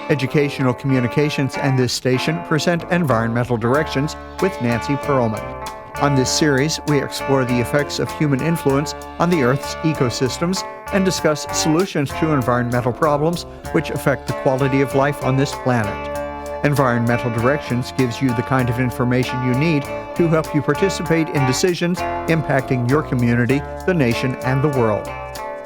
Educational Communications and this station present Environmental Directions with Nancy Pearlman. On this series, we explore the effects of human influence on the Earth's ecosystems and discuss solutions to environmental problems which affect the quality of life on this planet. Environmental Directions gives you the kind of information you need to help you participate in decisions impacting your community, the nation, and the world.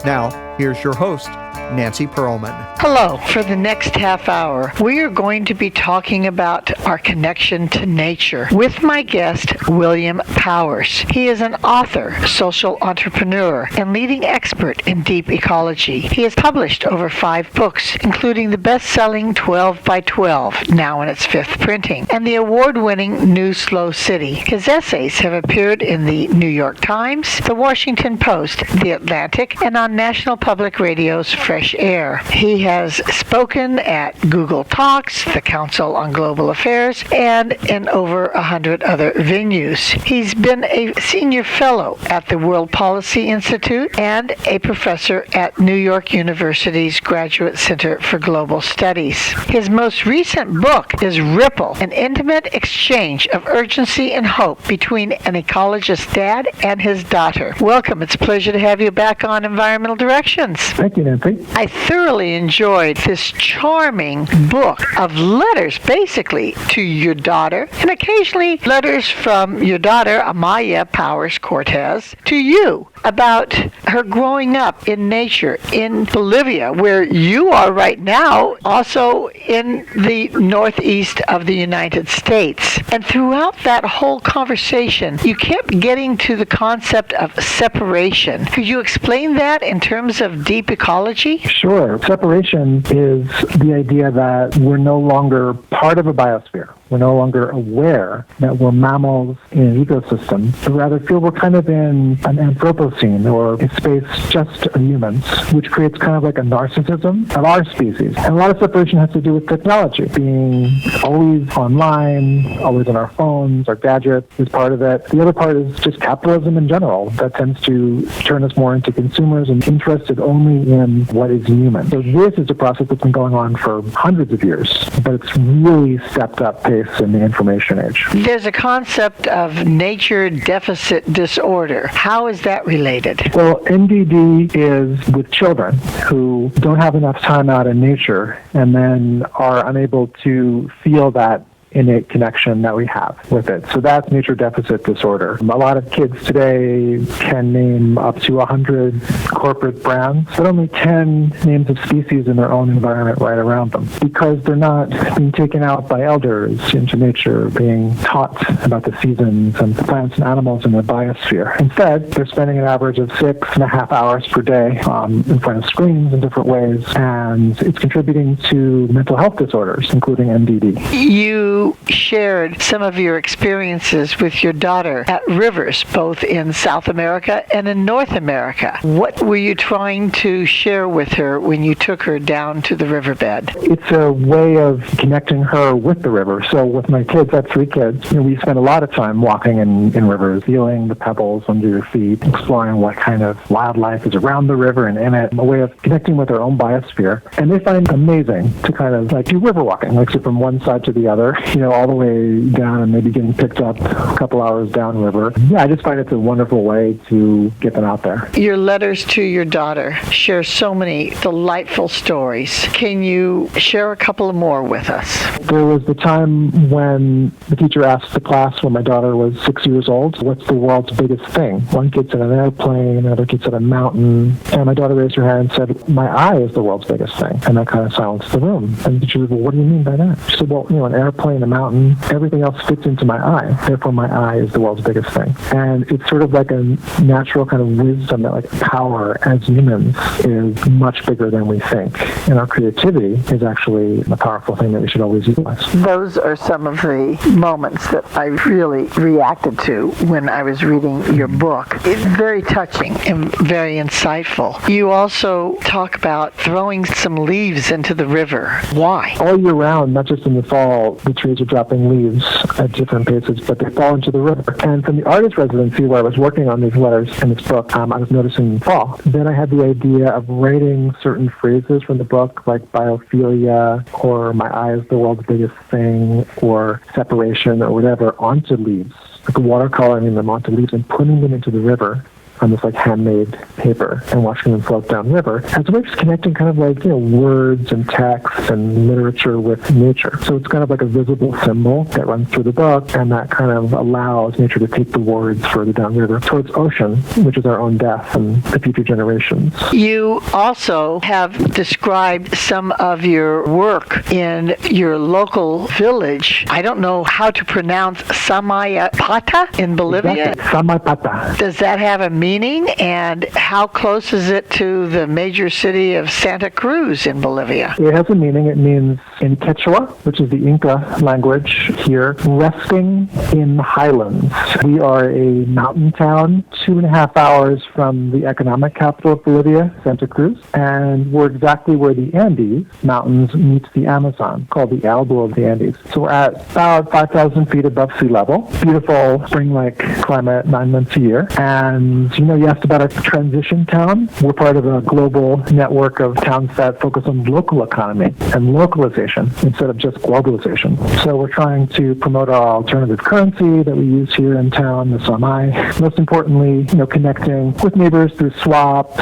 Now, here's your host, Nancy Pearlman. Hello. For the next half hour, we are going to be talking about our connection to nature with my guest, William Powers. He is an author, social entrepreneur, and leading expert in deep ecology. He has published over 5 books, including the bestselling 12 by 12, now in its 5th printing, and the award-winning New Slow City. His essays have appeared in the New York Times, the Washington Post, the Atlantic, and on National Public Radio's Fresh Air. He has spoken at Google Talks, the Council on Global Affairs, and in over 100 other venues. He's been a senior fellow at the World Policy Institute and a professor at New York University's Graduate Center for Global Studies. His most recent book is Ripple, an intimate exchange of urgency and hope between an ecologist's dad and his daughter. Welcome. It's a pleasure to have you back on Environmental Directions. Thank you, Nancy. I thoroughly enjoyed this charming book of letters, basically, to your daughter, and occasionally letters from your daughter, Amaya Powers Cortez, to you about her growing up in nature in Bolivia, where you are right now, also in the northeast of the United States. And throughout that whole conversation, you kept getting to the concept of separation. Could you explain that in terms of deep ecology? Sure. Separation is the idea that we're no longer part of a biosphere. We're no longer aware that we're mammals in an ecosystem, but rather feel we're kind of in an Anthropocene, or a space just of humans, which creates kind of like a narcissism of our species. And a lot of separation has to do with technology, being always online, always on our phones, our gadgets is part of it. The other part is just capitalism in general that tends to turn us more into consumers and interested only in what is human. So this is a process that's been going on for hundreds of years, but it's really stepped up pace in the information age. There's a concept of nature deficit disorder. How is that related? Well, NDD is with children who don't have enough time out in nature and then are unable to feel that innate connection that we have with it. So that's nature deficit disorder. A lot of kids today can name up to 100 corporate brands, but only 10 names of species in their own environment right around them, because they're not being taken out by elders into nature, being taught about the seasons and the plants and animals in the biosphere. Instead, they're spending an average of 6.5 hours per day in front of screens in different ways, and it's contributing to mental health disorders, including NDD. You shared some of your experiences with your daughter at rivers, both in South America and in North America. What were you trying to share with her when you took her down to the riverbed? It's a way of connecting her with the river. So with my kids, I have 3 kids, we spend a lot of time walking in rivers, feeling the pebbles under your feet, exploring what kind of wildlife is around the river and in it, a way of connecting with our own biosphere. And they find it amazing to kind of like do river walking, like so from one side to the other, all the way down and maybe getting picked up a couple hours downriver. Yeah, I just find it's a wonderful way to get them out there. Your letters to your daughter share so many delightful stories. Can you share a couple more with us? There was the time when the teacher asked the class when my daughter was 6 years old, what's the world's biggest thing? One kid said an airplane, another kid said a mountain, and my daughter raised her hand and said, my eye is the world's biggest thing. And that kind of silenced the room. And the teacher said, well, what do you mean by that? She said, well, an airplane, a mountain, everything else fits into my eye. Therefore, my eye is the world's biggest thing. And it's sort of like a natural kind of wisdom that like power as humans is much bigger than we think. And our creativity is actually a powerful thing that we should always utilize. Those are some of the moments that I really reacted to when I was reading your book. It's very touching and very insightful. You also talk about throwing some leaves into the river. Why? All year round, not just in the fall, the trees trees are dropping leaves at different paces, but they fall into the river. And from the artist residency where I was working on these letters in this book, I was noticing fall. Then I had the idea of writing certain phrases from the book, like biophilia, or my eye is the world's biggest thing, or separation, or whatever, onto leaves, like watercoloring them onto leaves and putting them into the river on this like handmade paper and watching them float down the river as a way of just connecting kind of like, words and text and literature with nature. So it's kind of like a visible symbol that runs through the book, and that kind of allows nature to take the words further downriver towards ocean, which is our own death and the future generations. You also have described some of your work in your local village. I don't know how to pronounce Samayapata in Bolivia. Exactly. Samayapata. Does that have a meaning, and how close is it to the major city of Santa Cruz in Bolivia? It has a meaning. It means in Quechua, which is the Inca language here, resting in the highlands. We are a mountain town 2.5 hours from the economic capital of Bolivia, Santa Cruz, and we're exactly where the Andes Mountains meets the Amazon, called the elbow of the Andes. So we're at about 5,000 feet above sea level. Beautiful spring-like climate 9 months a year. And you asked about a transition town. We're part of a global network of towns that focus on local economy and localization instead of just globalization. So we're trying to promote our alternative currency that we use here in town, the samai. Most importantly, connecting with neighbors through swaps,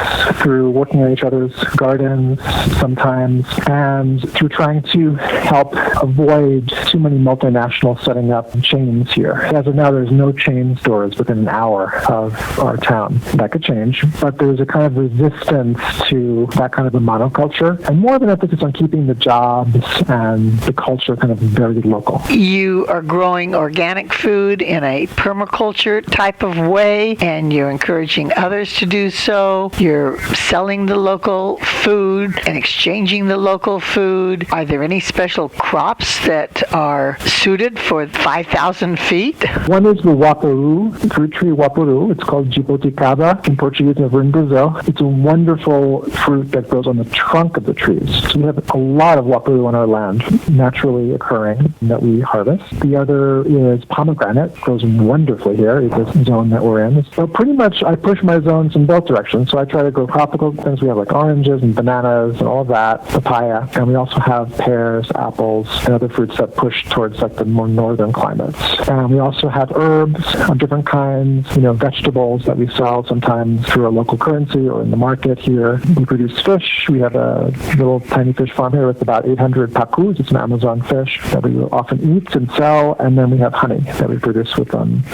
through working on each other's gardens sometimes, and through trying to help avoid too many multinationals setting up chains here. As of now, there's no chain stores within an hour of our town. That could change, but there's a kind of resistance to that kind of a monoculture, and more of an emphasis on keeping the jobs and the culture kind of very local. You are growing organic food in a permaculture type of way, and you're encouraging others to do so. You're selling the local food and exchanging the local food. Are there any special crops that are suited for 5,000 feet? One is the waparu, fruit tree waparu. It's called jipoticaba in Portuguese, over in Brazil. It's a wonderful fruit that grows on the trunk of the trees. So we have a lot of waparu on our land, naturally occurring, that we harvest. The other is pomegranate, grows wonderfully here, in this zone that we're in. So pretty much I push my zones in both directions. So I try to grow tropical things. We have like oranges and bananas and all of that, papaya. And we also have pears, apples, and other fruits that push towards like the more northern climates. And we also have herbs of different kinds, vegetables that we sell sometimes through a local currency or in the market here. We produce fish. We have a little tiny fish farm here with about 800 pacus. It's an Amazon fish that we often eat and sell. And then we have honey that we produce with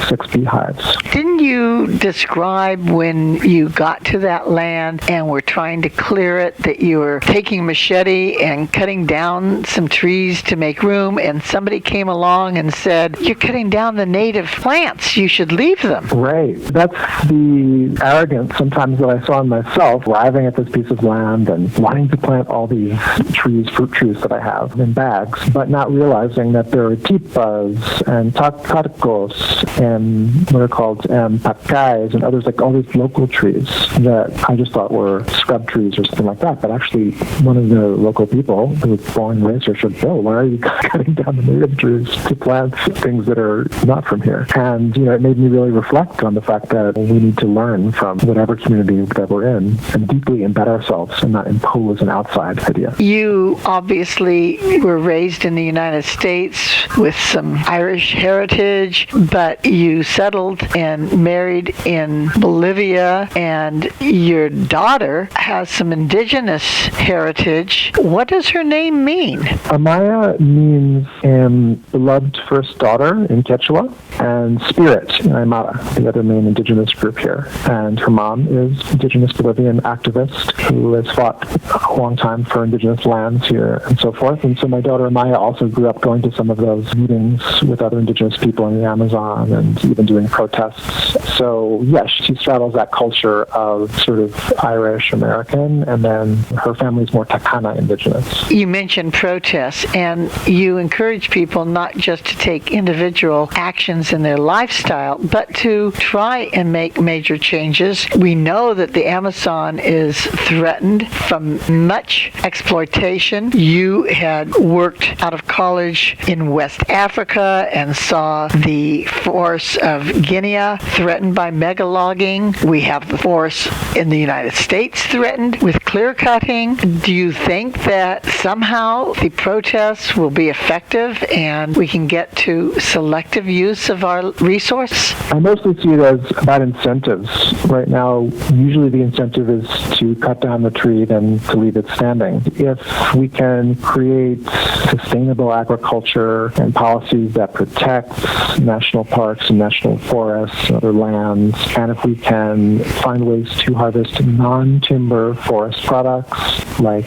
6 beehives. Didn't you describe when you got to that land and were trying to clear it that you were taking a machete and cutting down some trees to make room, and somebody came along and said, "You're cutting down the native plants. You should leave them." Right. That's the arrogance sometimes that I saw in myself, arriving at this piece of land and wanting to plant all these trees, fruit trees that I have in bags, but not realizing that there are tipas and tacarcos and what are called pacais and others, like all these local trees that I just thought were scrub trees or something like that. But actually, one of the local people who was born and raised here said, "Bill, why are you cutting down the native trees to plant things that are not from here?" And it made me really reflect on the fact that we need to learn from whatever community that we're in and deeply embed ourselves and not impose an outside idea. You obviously were raised in the United States with some Irish heritage, but you settled and married in Bolivia, and your daughter has some indigenous heritage. What does her name mean? Amaya means beloved first daughter in Quechua, and spirit in Aymara, the other main indigenous group here. And her mom is indigenous Bolivian activist who has fought a long time for indigenous lands here and so forth. And so my daughter Amaya also grew up going to some of those meetings with other indigenous people in the Amazon and even doing protests So, yes, she straddles that culture of sort of Irish American, and then her family's more Takana indigenous. You mentioned protests, and you encourage people not just to take individual actions in their lifestyle, but to try and make major changes. We know that the Amazon is threatened from much exploitation. You had worked out of college in West Africa and saw the forests of Guinea threatened by megalogging. We have the forests in the United States threatened with clear cutting. Do you think that somehow the protests will be effective and we can get to selective use of our resource? I mostly see it as about incentives. Right now, usually the incentive is to cut down the tree than to leave it standing. If we can create sustainable agriculture and policies that protect national parks and national forests and other lands, and if we can find ways to harvest non-timber forest products like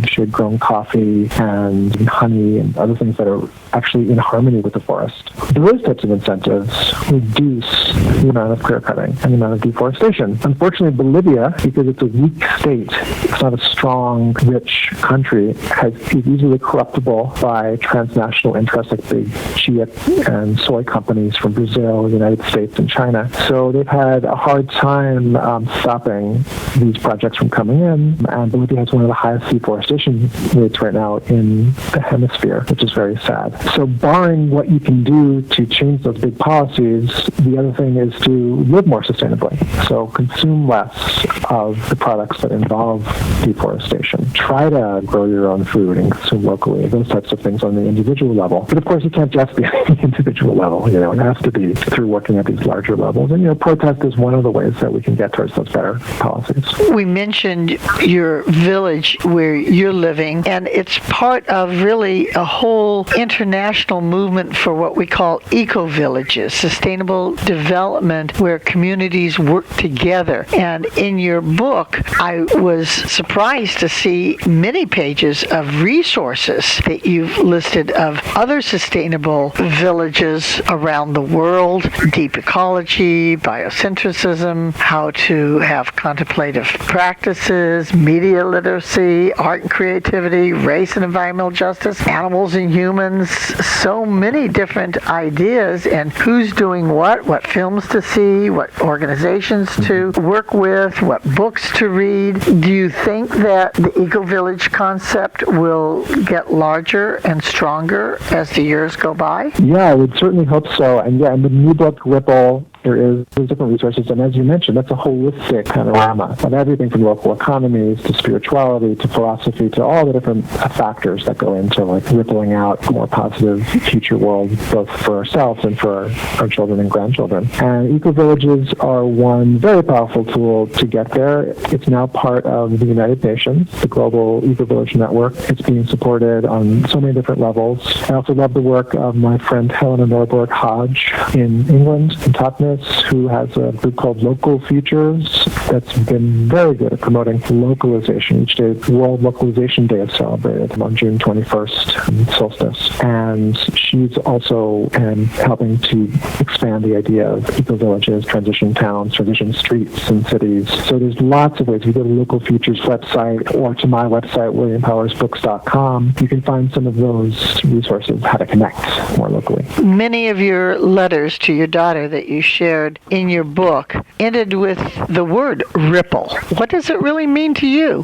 shade-grown coffee and honey and other things that are actually in harmony with the forest, those types of incentives reduce the amount of clear cutting and the amount of deforestation. Unfortunately, Bolivia, because it's a weak state, it's not a strong, rich country, is easily corruptible by transnational interests like big chia and soy companies from Brazil, the United States, and China. So they've had a hard time stopping these projects from coming in, and Bolivia has one of the highest deforestation rates right now in the hemisphere, which is very sad. So barring what you can do to change those big policies, the other thing is to live more sustainably. So consume less of the products that involve deforestation. Try to grow your own food and consume locally, those types of things on the individual level. But of course, it can't just be at the individual level. It has to be through working at these larger levels. And, protest is one of the ways that we can get towards those better policies. We mentioned your village where you're living, and it's part of really a whole international movement for what we call eco-villages, sustainable development where communities work together. And in your book, I was surprised to see many pages of resources that you've listed of other sustainable villages around the world, deep ecology, biocentrism, how to have contemplative practices, media literacy, art and creativity, race and environmental justice, animals and humans, so many different ideas, and who's doing what films to see, what organizations to work with, what books to read. Do you think that the eco-village concept will get larger and stronger as the years go by? Yeah, I would certainly hope so. And in the new book, Ripple, there's different resources, and as you mentioned, that's a holistic panorama of everything from local economies to spirituality to philosophy to all the different factors that go into rippling out a more positive future world, both for ourselves and for our children and grandchildren. And eco-villages are one very powerful tool to get there. It's now part of the United Nations, the Global Eco-Village Network. It's being supported on so many different levels. I also love the work of my friend Helena Norborg Hodge in England, in Totnes, who has a group called Local Futures that's been very good at promoting localization. Each day, World Localization Day is celebrated on June 21st, solstice. And she's also helping to expand the idea of eco-villages, transition towns, transition streets and cities. So there's lots of ways. If you go to Local Futures website or to my website, WilliamPowersBooks.com, you can find some of those resources, how to connect more locally. Many of your letters to your daughter that you shared in your book ended with the word ripple. What does it really mean to you?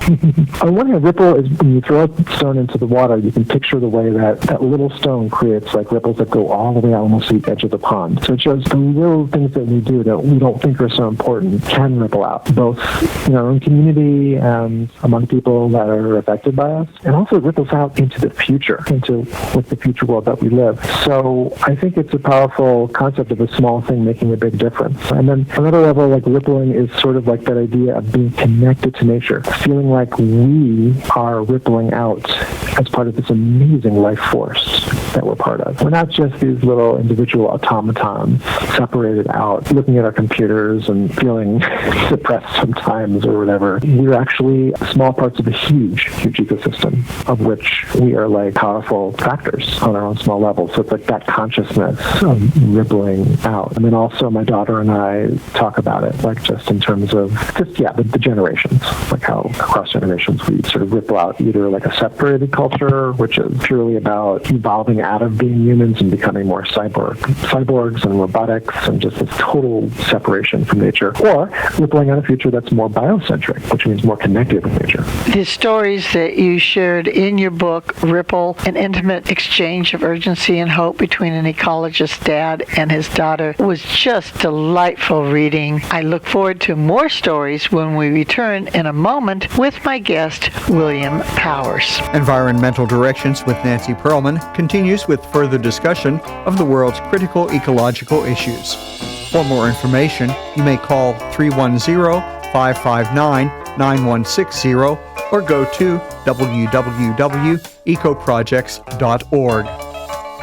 On one hand, ripple is when you throw a stone into the water, you can picture the way that little stone creates ripples that go all the way out almost to the edge of the pond. So it shows the little things that we do that we don't think are so important can ripple out, both in our own community and among people that are affected by us. And also it ripples out into the future, into the future world that we live. So I think it's a powerful concept of a small thing making a big difference. And then another level, rippling, is sort of that idea of being connected to nature, feeling like we are rippling out as part of this amazing life force that we're part of. We're not just these little individual automatons separated out, looking at our computers and feeling depressed sometimes or whatever. We're actually small parts of a huge ecosystem of which we are like powerful factors on our own small level. So it's like that consciousness rippling out. And then also my daughter and I talk about it, like just in terms of the generations, like how across generations we sort of ripple out either like a separated culture, which is purely about evolving out of being humans and becoming more cyborgs and robotics and just this total separation from nature, or rippling out a future that's more bio-centric, which means more connected with nature. The stories that you shared in your book, Ripple, an intimate exchange of urgency and hope between an ecologist's dad and his daughter, was just delightful reading. I look forward to more stories when we return in a moment with my guest, William Powers. Environmental Directions with Nancy Pearlman continues with further discussion of the world's critical ecological issues. For more information, you may call 310-559-9160 or go to www.ecoprojects.org.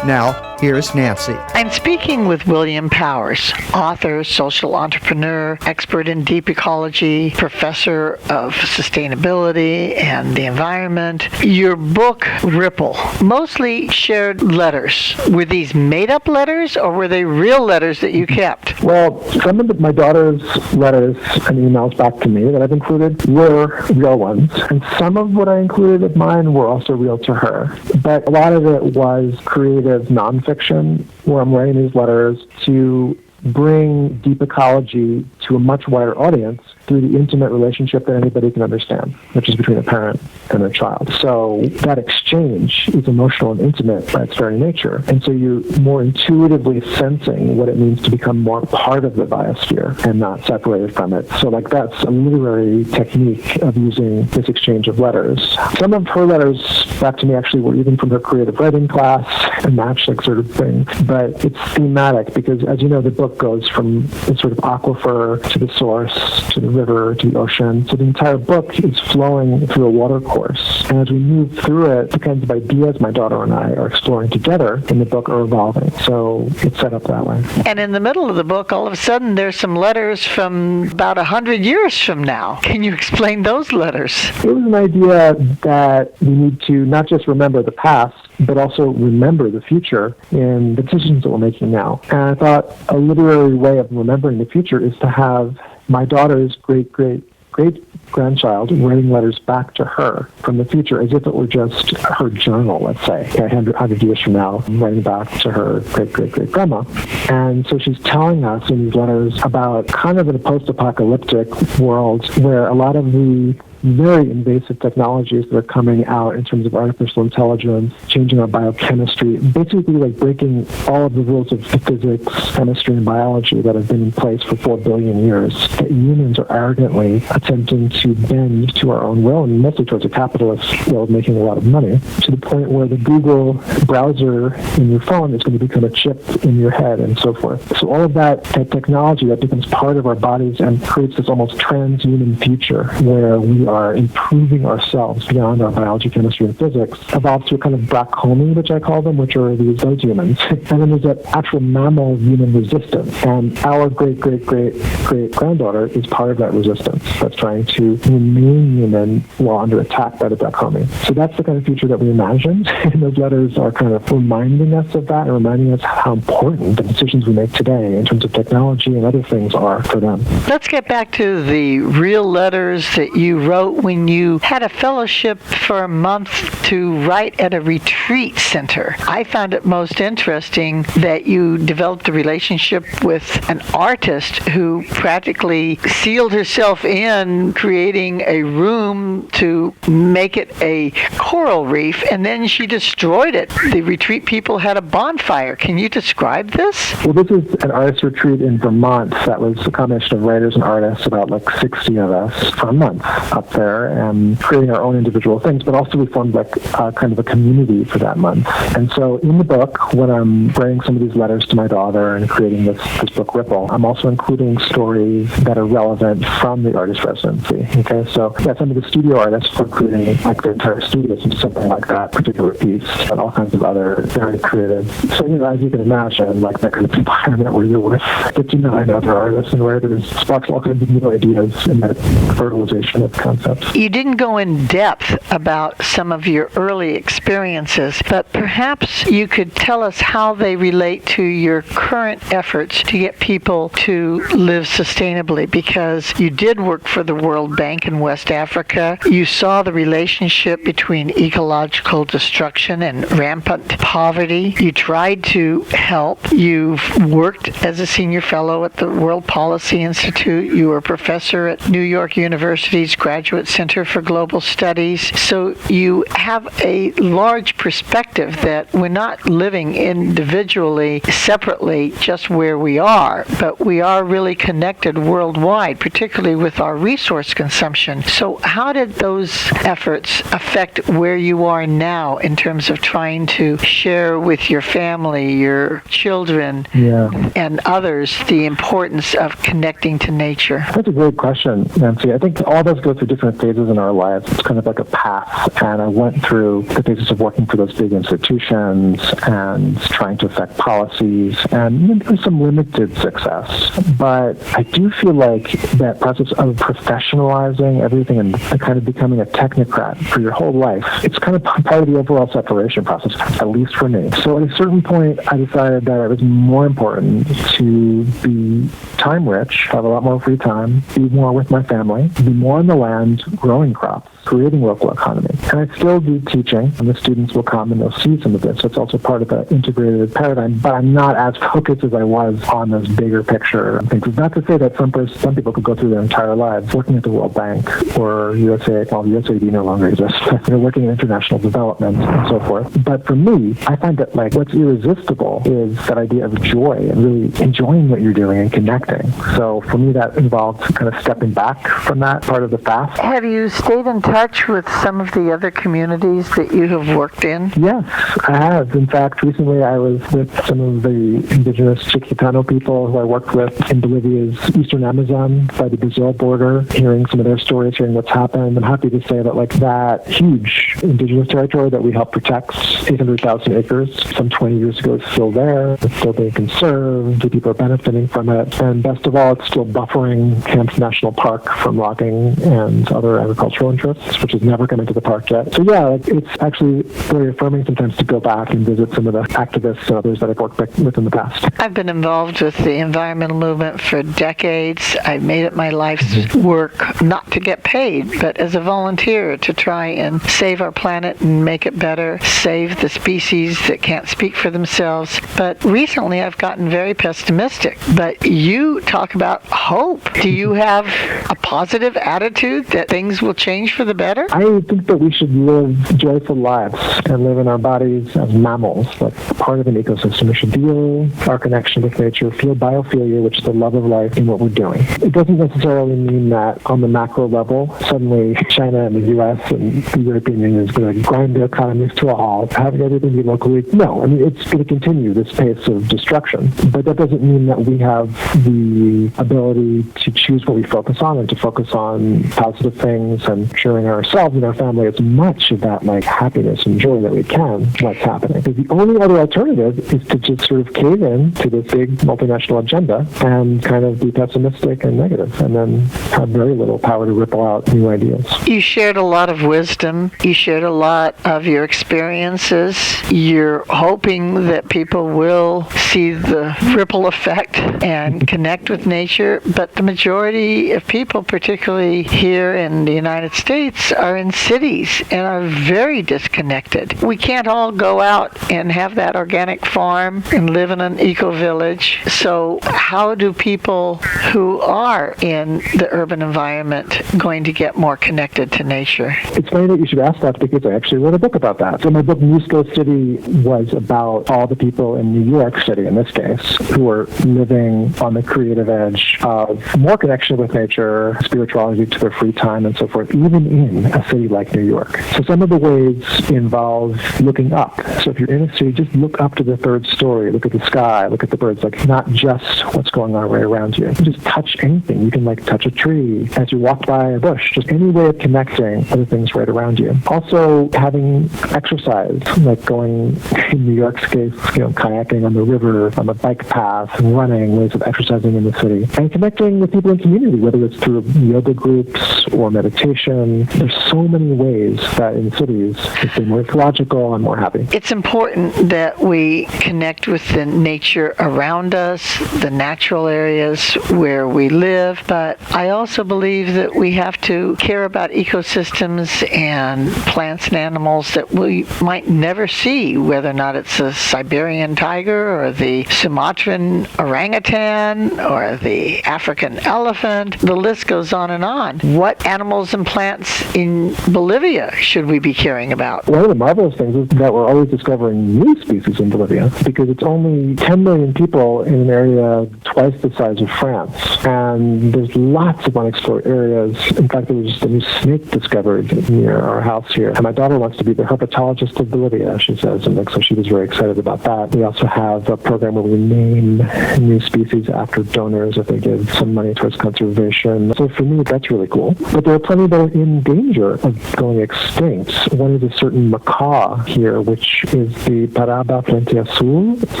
Now, here's Nancy. I'm speaking with William Powers, author, social entrepreneur, expert in deep ecology, professor of sustainability and the environment. Your book, Ripple, mostly shared letters. Were these made-up letters, or were they real letters that you kept? Well, some of my daughter's letters and emails back to me that I've included were real ones, and some of what I included of mine were also real to her. But a lot of it was creative nonfiction, where I'm writing these letters to bring deep ecology to a much wider audience through the intimate relationship that anybody can understand, which is between a parent and a child. So that exchange is emotional and intimate by its very nature. And so you're more intuitively sensing what it means to become more part of the biosphere and not separated from it. So like that's a literary technique of using this exchange of letters. Some of her letters back to me actually were even from her creative writing class and that like sort of thing. But it's thematic because, as you know, the book goes from the sort of aquifer to the source, to the river, to the ocean. So the entire book is flowing through a water course. And as we move through it, the kinds of ideas my daughter and I are exploring together in the book are evolving. So it's set up that way. And in the middle of the book, all of a sudden, there's some letters from about 100 years from now. Can you explain those letters? It was an idea that we need to not just remember the past, but also remember the future in the decisions that we're making now. And I thought a literary way of remembering the future is to have my daughter's great-grandchild writing letters back to her from the future as if it were just her journal, let's say, 100 years from now, writing back to her great-great-great-grandma. And so she's telling us in these letters about kind of in a post-apocalyptic world where a lot of the very invasive technologies that are coming out in terms of artificial intelligence, changing our biochemistry, basically like breaking all of the rules of physics, chemistry, and biology that have been in place for 4 billion years. That humans are arrogantly attempting to bend to our own will, and mostly towards a capitalist will of making a lot of money, to the point where the Google browser in your phone is going to become a chip in your head and so forth. So all of that technology that becomes part of our bodies and creates this almost transhuman future where we are improving ourselves beyond our biology, chemistry, and physics, evolves to a kind of brachymy, which I call them, which are those humans. And then there's that actual mammal human resistance. And our great-great-great-great-granddaughter is part of that resistance that's trying to remain human while under attack by the brachymy. So that's the kind of future that we imagined. And those letters are kind of reminding us of that and reminding us how important the decisions we make today in terms of technology and other things are for them. Let's get back to the real letters that you wrote when you had a fellowship for a month to write at a retreat center. I found it most interesting that you developed a relationship with an artist who practically sealed herself in, creating a room to make it a coral reef, and then she destroyed it. The retreat people had a bonfire. Can you describe this? Well, this is an artist retreat in Vermont that was a combination of writers and artists, about like 60 of us, for a month up out there and creating our own individual things, but also we formed like kind of a community for that month. And so in the book, when I'm writing some of these letters to my daughter and creating this book, Ripple, I'm also including stories that are relevant from the artist residency. Okay, so some of the studio artists were creating like their entire studios and something like that particular piece, and all kinds of other very creative. So, as you can imagine, like that kind of environment where you're with 59 other artists and where there's sparks all kinds of new ideas in that fertilization of concepts. You didn't go in depth about some of your early experiences, but perhaps you could tell us how they relate to your current efforts to get people to live sustainably, because you did work for the World Bank in West Africa. You saw the relationship between ecological destruction and rampant poverty. You tried to help. You've worked as a senior fellow at the World Policy Institute. You were a professor at New York University's Graduate Center for Global Studies. So you have a large perspective that we're not living individually, separately, just where we are, but we are really connected worldwide, particularly with our resource consumption. So how did those efforts affect where you are now in terms of trying to share with your family, your children, and others the importance of connecting to nature? That's a great question, Nancy. I think all of us go through different phases in our lives. It's kind of like a path, and I went through the phases of working for those big institutions and trying to affect policies, and there was some limited success. But I do feel like that process of professionalizing everything and kind of becoming a technocrat for your whole life, it's kind of part of the overall separation process, at least for me. So at a certain point, I decided that it was more important to be time rich, have a lot more free time, be more with my family, be more on the land, growing crops, creating local economy. And I still do teaching, and the students will come and they'll see some of this. So it's also part of the integrated paradigm, but I'm not as focused as I was on those bigger picture things. It's not to say that some people could go through their entire lives working at the World Bank or USAID, well, USAID no longer exists, but working in international development and so forth. But for me, I find that like what's irresistible is that idea of joy and really enjoying what you're doing and connecting. So for me, that involved kind of stepping back from that part of the fast. Have you stayed in touch with some of the other communities that you have worked in? Yes, I have. In fact, recently I was with some of the indigenous Chiquitano people who I worked with in Bolivia's eastern Amazon by the Brazil border, hearing some of their stories, hearing what's happened. I'm happy to say that like that huge indigenous territory that we helped protect, 800,000 acres, some 20 years ago, is still there. It's still being conserved. The people are benefiting from it. And best of all, it's still buffering Camps National Park from logging and other agricultural interests, which has never come into the park yet. So yeah, it's actually very affirming sometimes to go back and visit some of the activists and others that I've worked with in the past. I've been involved with the environmental movement for decades. I've made it my life's work not to get paid, but as a volunteer to try and save our planet and make it better, save the species that can't speak for themselves. But recently I've gotten very pessimistic. But you talk about hope. Do you have a positive attitude that things will change for the better? I think that we should live joyful lives and live in our bodies as mammals, like part of an ecosystem. We should feel our connection with nature, feel biophilia, which is the love of life in what we're doing. It doesn't necessarily mean that on the macro level, suddenly China and the U.S. and the European Union is going to grind their economies to a halt, having everything be locally. No, I mean, it's going to continue this pace of destruction. But that doesn't mean that we have the ability to choose what we focus on and to focus on positive things and sharing ourselves and our family as much of that like happiness and joy that we can what's happening. Because the only other alternative is to just sort of cave in to this big multinational agenda and kind of be pessimistic and negative and then have very little power to ripple out new ideas. You shared a lot of wisdom. You shared a lot of your experiences. You're hoping that people will see the ripple effect and connect with nature, but the majority of people, particularly here in the United States, are in cities and are very disconnected. We can't all go out and have that organic farm and live in an eco-village. So how do people who are in the urban environment going to get more connected to nature? It's funny that you should ask that because I actually wrote a book about that. So my book, Musical City, was about all the people in New York City, in this case, who are living on the creative edge of more connection with nature, spirituality to their free time and so forth, even in a city like New York. So some of the ways involve looking up. So if you're in a city, just look up to the third story, look at the sky, look at the birds, like not just what's going on right around you. Just touch anything. You can like touch a tree as you walk by a bush, just any way of connecting other things right around you. Also having exercise, like going in New York's case, kayaking on the river, on the bike path, and running, ways of exercising in the city, and connecting with people in community, whether it's through yoga groups or meditation. There's so many ways that in cities it's been more ecological and more happy. It's important that we connect with the nature around us, the natural areas where we live, but I also believe that we have to care about ecosystems and plants and animals that we might never see, whether or not it's a Siberian tiger or the Sumatran orangutan or the African elephant. The list goes on and on. What animals and plants in Bolivia should we be caring about? One of the marvelous things is that we're always discovering new species in Bolivia, because it's only 10 million people in an area twice the size of France, and there's lots of unexplored areas. In fact, there was just a new snake discovered near our house here, and my daughter wants to be the herpetologist of Bolivia, she says, and so she was very excited about that. We also have a program where we name new species after donors if they give some money towards conservation. So for me, that's really cool. But there are plenty that are in danger of going extinct. One is a certain macaw here, which is the Paraba frente azul. It's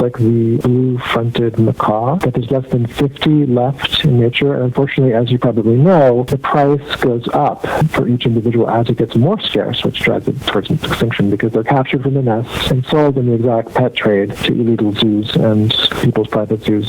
like the blue-fronted macaw, but there's less than 50 left in nature. And unfortunately, as you probably know, the price goes up for each individual as it gets more scarce, which drives it towards extinction, because they're captured from the nests and sold in the exotic pet trade to illegal zoos and people's private zoos,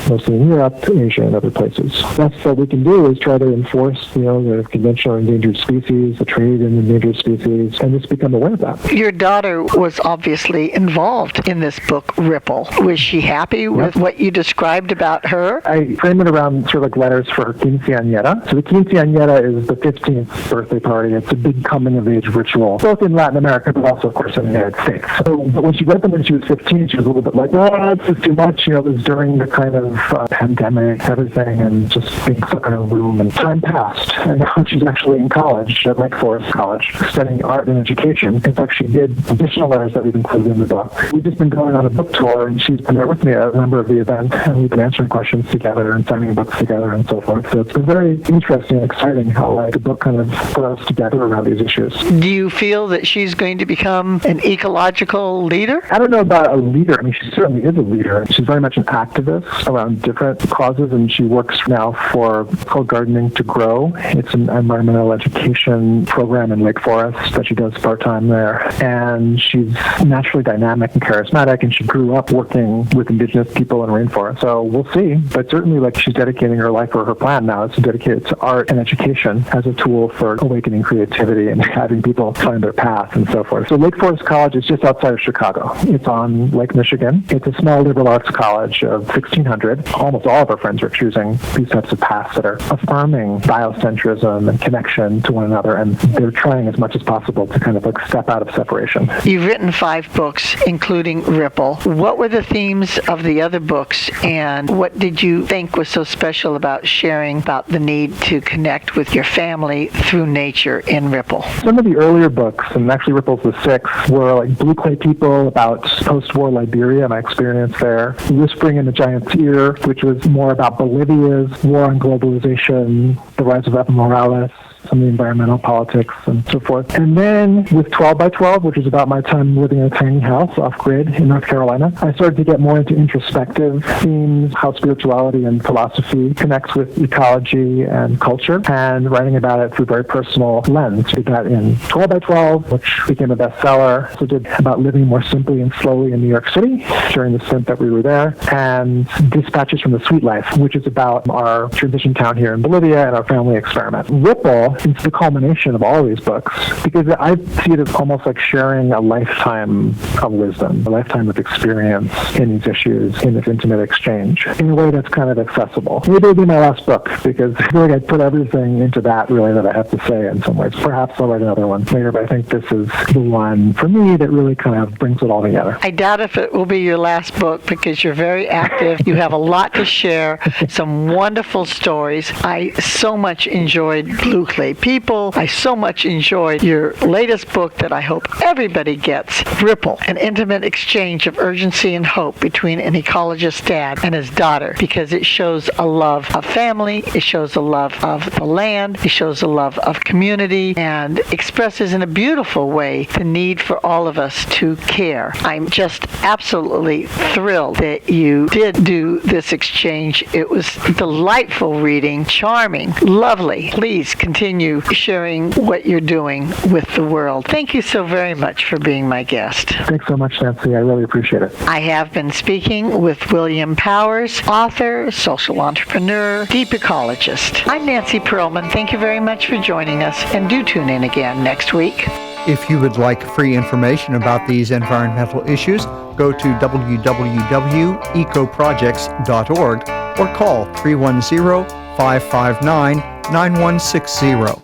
mostly in Europe, Asia, and other places. That's what we can do, is try to enforce, the conventional endangered species, the trade in endangered species, and just become aware of that. Your daughter was obviously involved in this book, Ripple. Was she happy with what you described about her? I frame it around sort of like letters for her quinceañera. So the quinceañera is the 15th birthday party. It's a big coming-of-age ritual, both in Latin America, but also, of course, in the United States. So, but when she read them when she was 15, she was a little bit like, oh, this is too much. It was during the kind of pandemic, everything, and just being stuck in a room. And time passed, and now she's actually in college at Lake Forest College, studying art and education. In fact, she did additional letters that we've included in the book. We've just been going on a book tour, and she's been there with me at a number of the events, and we've been answering questions together and signing books together and so forth. So it's been very interesting and exciting how the book kind of put us together around these issues. Do you feel that she's going to become an ecological leader? I don't know about a leader. I mean, she certainly is a leader. She's very much an activist around different causes, and she works now for called Gardening to Grow. It's an environmental education program in Lake Forest that she does part-time there. And she's naturally dynamic and charismatic, and she grew up working with indigenous people in rainforest. So we'll see. But certainly, she's dedicating her life, or her plan now is to dedicate it to art and education as a tool for awakening creativity and having people find their path and so forth. So Lake Forest College is just outside of Chicago. It's on Lake Michigan. It's a small liberal arts college of 1,600. Almost all of our friends are choosing these types of paths that are affirming biocentrism and connection to one another, and they're trying as much as possible to kind of step out of separation. You've written 5 books, including Ripple. What were the themes of the other books, and what did you think was so special about sharing about the need to connect with your family through nature in Ripple? Some of the earlier books, and actually Ripple's the 6th, were like Blue Clay People, about post-war Liberia, my experience there. Whispering in the Giant's Ear, which was more about Bolivia's war on globalization, the rise of Evo Morales, some of the environmental politics and so forth. And then with 12 by 12, which is about my time living in a tiny house off-grid in North Carolina, I started to get more into introspective themes, how spirituality and philosophy connects with ecology and culture, and writing about it through a very personal lens. I did that in 12 by 12, which became a bestseller. So did about living more simply and slowly in New York City during the stint that we were there, and Dispatches from the Sweet Life, which is about our transition town here in Bolivia and our family experiment. Ripple is the culmination of all of these books, because I see it as almost like sharing a lifetime of wisdom, a lifetime of experience in these issues, in this intimate exchange, in a way that's kind of accessible. Maybe it'll be my last book, because I feel like I put everything into that, really, that I have to say in some ways. Perhaps I'll write another one later, but I think this is the one, for me, that really kind of brings it all together. I doubt if it will be your last book, because you're very active. You have a lot to share, some wonderful stories. I so much enjoyed Blue wonderfully. People, I so much enjoyed your latest book that I hope everybody gets, Ripple, an intimate exchange of urgency and hope between an ecologist dad and his daughter, because it shows a love of family, it shows a love of the land, it shows a love of community, and expresses in a beautiful way the need for all of us to care. I'm just absolutely thrilled that you did do this exchange. It was delightful reading, charming, lovely. Please continue sharing what you're doing with the world. Thank you so very much for being my guest. Thanks so much, Nancy. I really appreciate it. I have been speaking with William Powers, author, social entrepreneur, deep ecologist. I'm Nancy Perlman. Thank you very much for joining us, and do tune in again next week. If you would like free information about these environmental issues, go to www.ecoprojects.org or call 310-559-9160.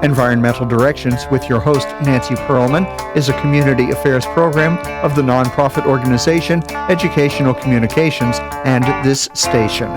Environmental Directions with your host, Nancy Perlman, is a community affairs program of the nonprofit organization Educational Communications and this station.